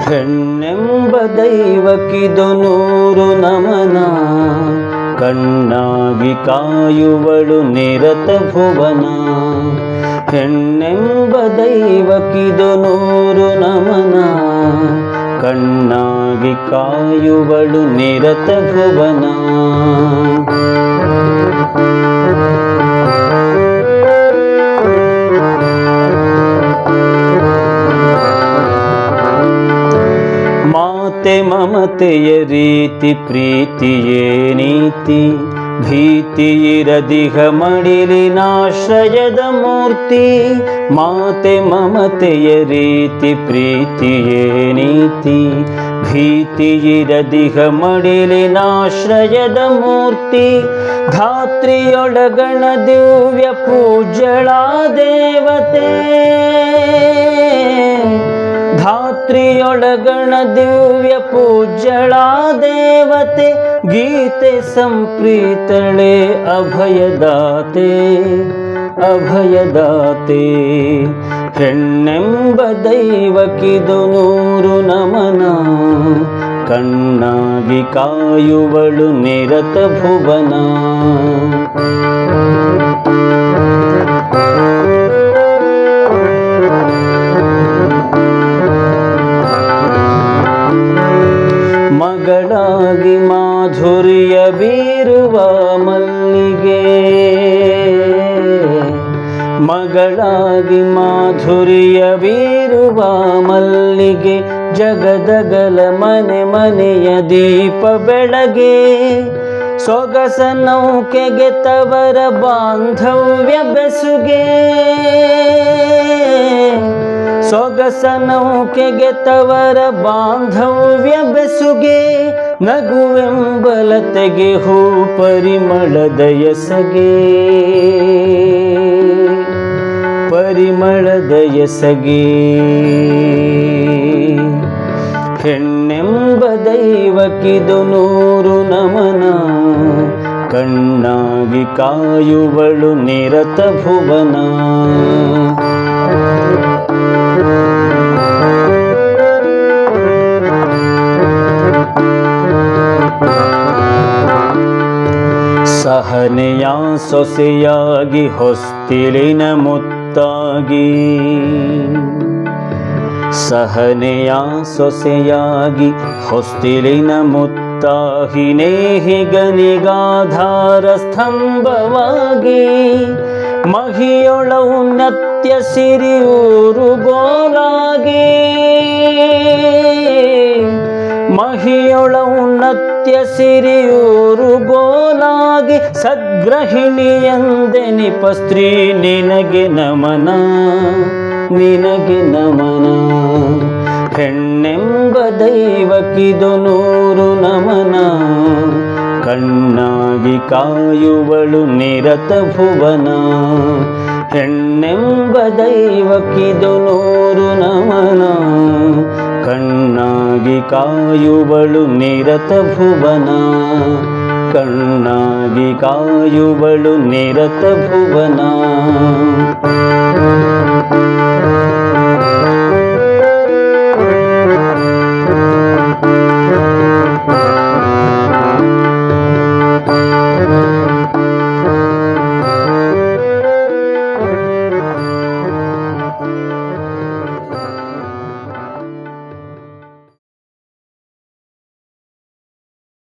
ಹೆಣ್ಣೆಂಬ ದೈವಕ್ಕಿದು ನೂರು ನಮನ, ಕಣ್ಣಾಗಿ ಕಾಯುವಳು ನಿರತ ಭುವನ. ಹೆಣ್ಣೆಂಬ ದೈವಕ್ಕಿದು ನೂರು ನಮನ, ಕಣ್ಣಾಗಿ ಕಾಯುವಳು ನಿರತ ಭುವನ. ಮಾತೆ ಮಮತೆಯ ರೀತಿ ಪ್ರೀತಿಯೇ ನೀತಿ, ಭೀತಿಯಿರದಿಹ ಮಡಿಲಿನಾಶ್ರಯದ ಮೂರ್ತಿ. ಮಾತೆ ಮಮತೆಯ ರೀತಿ ಪ್ರೀತಿಯೇ ನೀತಿ, ಭೀತಿಯಿರದಿಹ ಮಡಿಲಿನಾಶ್ರಯದ ಮೂರ್ತಿ. ಧಾತ್ರಿಯೊಳಗಣ ದಿವ್ಯ ಪೂಜ್ಯಳಾ ದೇವತೆ, ಧಾತ್ರಿಯೊಳಗಣ ದಿವ್ಯ ಪೂಜ್ಯಳಾ ದೇವತೆ. ಗೀತೆ ಸಂಪ್ರೀತಳೆ ಅಭಯದಾತೆ, ಅಭಯದಾತೆ. ಹೆಣ್ಣೆಂಬ ದೈವಕ್ಕಿದು ನೂರು ನಮನ, ಕಣ್ಣಾಗಿ ಕಾಯುವಳು ನಿರತ ಭುವನ. ಮಗಳಾಗಿ ಮಾಧುರ್ಯ ಬೀರುವ ಮಲ್ಲಿಗೆ, ಮಗಳಾಗಿ ಮಾಧುರ್ಯ ಬೀರುವ ಮಲ್ಲಿಗೆ. ಜಗದಗಲ ಮನೆ ಮನೆಯ ದೀಪ ಬೆಳಗೆ, ಸೊಗಸ ನೌಕೆಗೆ ತವರ ಬಾಂಧವ್ಯ ಬೆಸುಗೆ. ಸೊಗಸ ನೌಕೆಗೆ ತವರ ಬಾಂಧವ್ಯ ಬೆಸುಗೆ. ನಗುವೆಂಬಲತೆಗೆ ಹೂ ಪರಿಮಳದ ಎಸಗೆ, ಪರಿಮಳದ ಎಸಗೆ. ಹೆಣ್ಣೆಂಬ ದೈವಕ್ಕಿದು ನೂರು ನಮನ, ಕಣ್ಣಾಗಿ ಕಾಯುವಳು ನಿರತ ಭುವನ. ಸಹನೆಯ ಸೊಸೆಯಾಗಿ ಹೊಸ್ತಿಲಿನ ಮುತ್ತಾಗಿ, ಸಹನೆಯ ಸೊಸೆಯಾಗಿ ಹೊಸ್ತಿಲಿನ ಮುತ್ತಾಗಿ. ನೇಹಿಗನಿಗಾಧಾರ ಸ್ತಂಭವಾಗಿ, ಮಹಿಯೊಳವು ನತ್ಯ ಸಿರಿಯೂರು ಗೋಲಾಗಿ. ಮಹಿಯೊಳವು ನತ್ಯ ಸಿರಿಯೂರು ಗೋಲಾಗಿ. ಸದ್ಗ್ರಹಿಣಿಯಂದೆನಿಪ ಸ್ತ್ರೀ ನಿನಗೆ ನಮನ, ನಿನಗೆ ನಮನ. ಹೆಣ್ಣೆಂಬ ದೈವಕ್ಕಿದು ನೂರು ನಮನ, ಕಣ್ಣಾಗಿ ಕಾಯುವಳು ನಿರತ ಭುವನ. ಹೆಣ್ಣೆಂಬ ದೈವಕ್ಕಿದು ನೂರು ನಮನ, ಕಣ್ಣಾಗಿ ಕಾಯುವಳು ನಿರತ ಭುವನ. ಕಣ್ಣಾಗಿ ಕಾಯುವಳು ನಿರತ ಭುವನ.